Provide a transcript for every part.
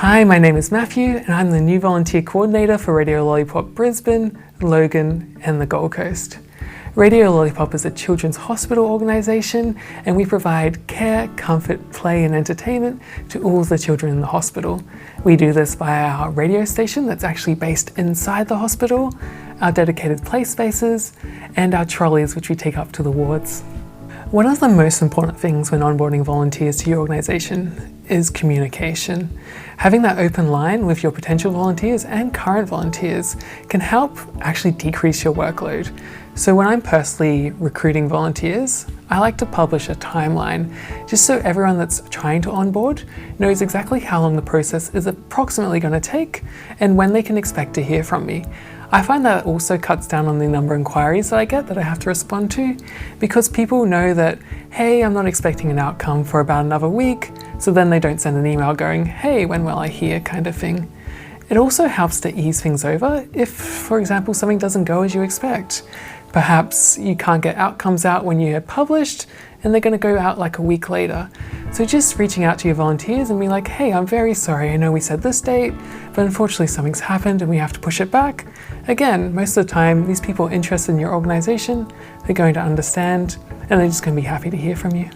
Hi, my name is Matthew and I'm the new volunteer coordinator for Radio Lollipop Brisbane, Logan and the Gold Coast. Radio Lollipop is a children's hospital organisation and we provide care, comfort, play and entertainment to all the children in the hospital. We do this via our radio station that's actually based inside the hospital, our dedicated play spaces and our trolleys which we take up to the wards. One of the most important things when onboarding volunteers to your organisation is communication. Having that open line with your potential volunteers and current volunteers can help actually decrease your workload. So when I'm personally recruiting volunteers, I like to publish a timeline just so everyone that's trying to onboard knows exactly how long the process is approximately going to take and when they can expect to hear from me. I find that also cuts down on the number of inquiries that I get that I have to respond to because people know that, hey, I'm not expecting an outcome for about another week, so then they don't send an email going, hey, when will I hear kind of thing. It also helps to ease things over if, for example, something doesn't go as you expect. Perhaps you can't get outcomes out when you had published and they're going to go out like a week later. So just reaching out to your volunteers and be like, hey, I'm very sorry, I know we said this date, but unfortunately something's happened and we have to push it back. Again, most of the time, these people interested in your organisation, they're going to understand and they're just going to be happy to hear from you.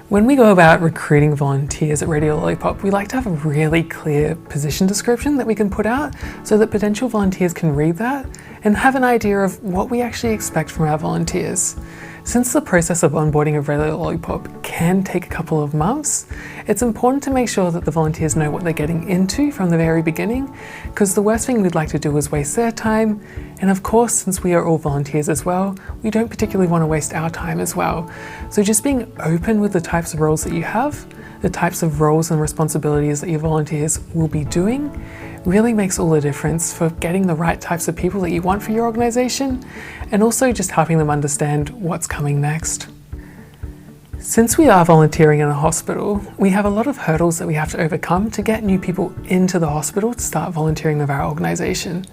When we go about recruiting volunteers at Radio Lollipop, we like to have a really clear position description that we can put out so that potential volunteers can read that and have an idea of what we actually expect from our volunteers. Since the process of onboarding of Radio Lollipop can take a couple of months, it's important to make sure that the volunteers know what they're getting into from the very beginning, because the worst thing we'd like to do is waste their time. And of course, since we are all volunteers as well, we don't particularly want to waste our time as well. So just being open with the types of roles that you have, the types of roles and responsibilities that your volunteers will be doing, really makes all the difference for getting the right types of people that you want for your organisation and also just helping them understand what's coming next. Since we are volunteering in a hospital, we have a lot of hurdles that we have to overcome to get new people into the hospital to start volunteering with our organisation.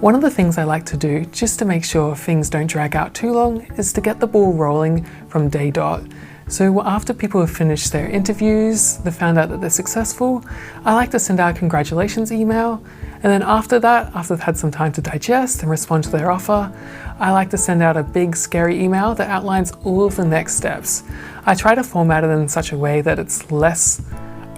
One of the things I like to do, just to make sure things don't drag out too long, is to get the ball rolling from day dot. So after people have finished their interviews, they've found out that they're successful, I like to send out a congratulations email. And then after that, after they've had some time to digest and respond to their offer, I like to send out a big scary email that outlines all of the next steps. I try to format it in such a way that it's less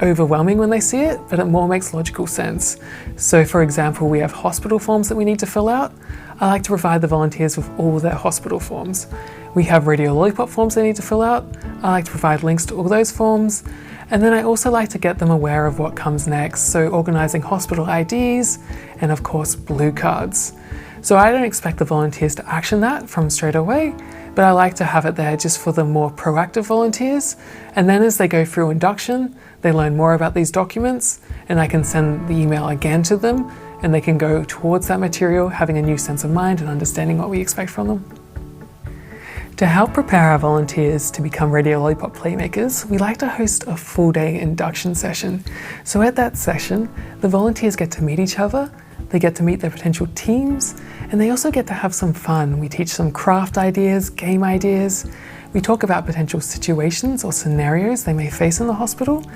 overwhelming when they see it, but it more makes logical sense. So for example, we have hospital forms that we need to fill out. I like to provide the volunteers with all their hospital forms. We have Radio Lollipop forms they need to fill out. I like to provide links to all those forms. And then I also like to get them aware of what comes next, so organising hospital IDs and of course blue cards. So I don't expect the volunteers to action that from straight away, but I like to have it there just for the more proactive volunteers. And then as they go through induction, they learn more about these documents and I can send the email again to them and they can go towards that material having a new sense of mind and understanding what we expect from them. To help prepare our volunteers to become Radio Lollipop playmakers, we like to host a full-day induction session. So at that session, the volunteers get to meet each other, they get to meet their potential teams, and they also get to have some fun. We teach them craft ideas, game ideas, we talk about potential situations or scenarios they may face in the hospital,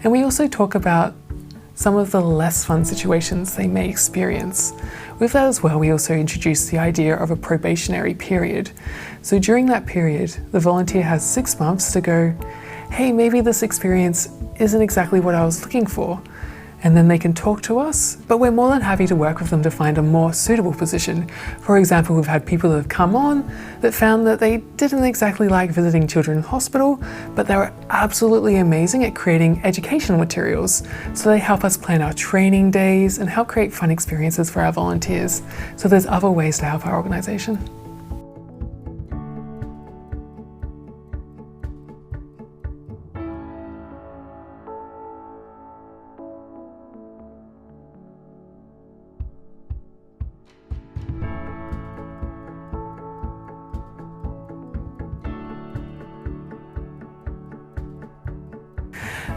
and we also talk about some of the less fun situations they may experience. With that as well, we also introduce the idea of a probationary period. So during that period, the volunteer has 6 months to go, hey, maybe this experience isn't exactly what I was looking for. And then they can talk to us, but we're more than happy to work with them to find a more suitable position. For example, we've had people that have come on that found that they didn't exactly like visiting children in hospital, but they were absolutely amazing at creating educational materials. So they help us plan our training days and help create fun experiences for our volunteers. So there's other ways to help our organisation.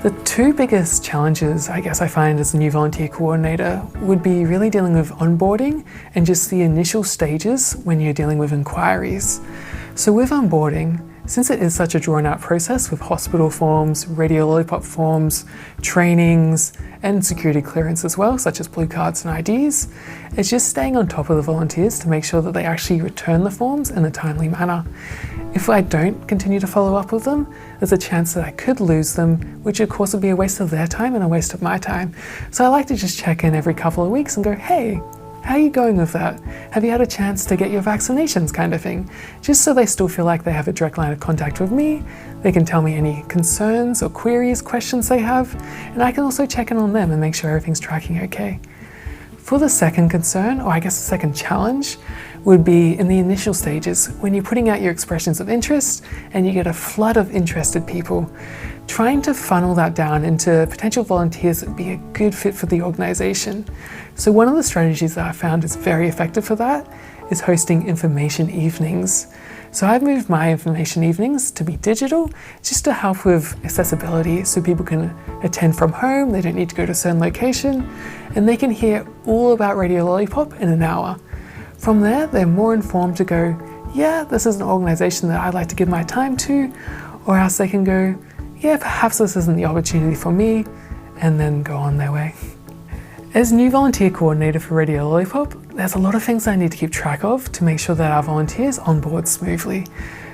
The two biggest challenges I guess I find as a new volunteer coordinator would be really dealing with onboarding and just the initial stages when you're dealing with inquiries. So with onboarding, Since it is such a drawn out process with hospital forms, Radio Lollipop forms, trainings, and security clearance as well, such as blue cards and IDs, it's just staying on top of the volunteers to make sure that they actually return the forms in a timely manner. If I don't continue to follow up with them, there's a chance that I could lose them, which of course would be a waste of their time and a waste of my time. So I like to just check in every couple of weeks and go, hey, how are you going with that? Have you had a chance to get your vaccinations, kind of thing? Just so they still feel like they have a direct line of contact with me. They can tell me any concerns or queries, questions they have, and I can also check in on them and make sure everything's tracking okay. For the second concern, or I guess the second challenge, would be in the initial stages when you're putting out your expressions of interest and you get a flood of interested people. Trying to funnel that down into potential volunteers that would be a good fit for the organisation. So one of the strategies that I found is very effective for that is hosting information evenings. So I've moved my information evenings to be digital just to help with accessibility so people can attend from home, they don't need to go to a certain location, and they can hear all about Radio Lollipop in an hour. From there, they're more informed to go, yeah, this is an organisation that I'd like to give my time to, or else they can go, yeah, perhaps this isn't the opportunity for me, and then go on their way. As new volunteer coordinator for Radio Lollipop, there's a lot of things I need to keep track of to make sure that our volunteers onboard smoothly.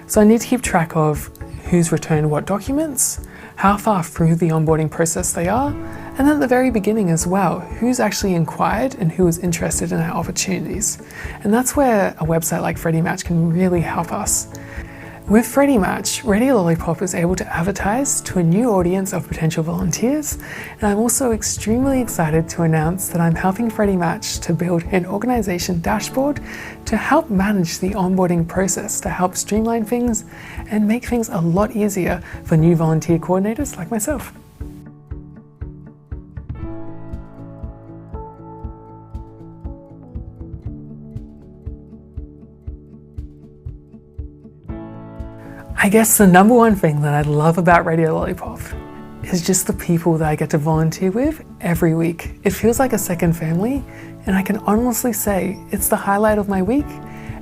So I need to keep track of who's returned what documents, how far through the onboarding process they are, and then at the very beginning as well, who's actually inquired and who is interested in our opportunities. And that's where a website like FreddyMatch can really help us. With FreddyMatch, Radio Lollipop is able to advertise to a new audience of potential volunteers, and I'm also extremely excited to announce that I'm helping FreddyMatch to build an organisation dashboard to help manage the onboarding process, to help streamline things and make things a lot easier for new volunteer coordinators like myself. I guess the number one thing that I love about Radio Lollipop is just the people that I get to volunteer with every week. It feels like a second family, and I can honestly say it's the highlight of my week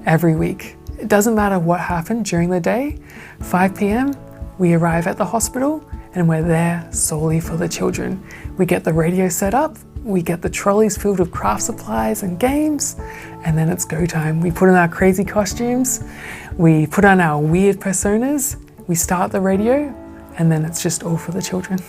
every week. It doesn't matter what happened during the day, 5 p.m, we arrive at the hospital and we're there solely for the children. We get the radio set up, we get the trolleys filled with craft supplies and games, and then it's go time. We put on our crazy costumes, we put on our weird personas, we start the radio, and then it's just all for the children.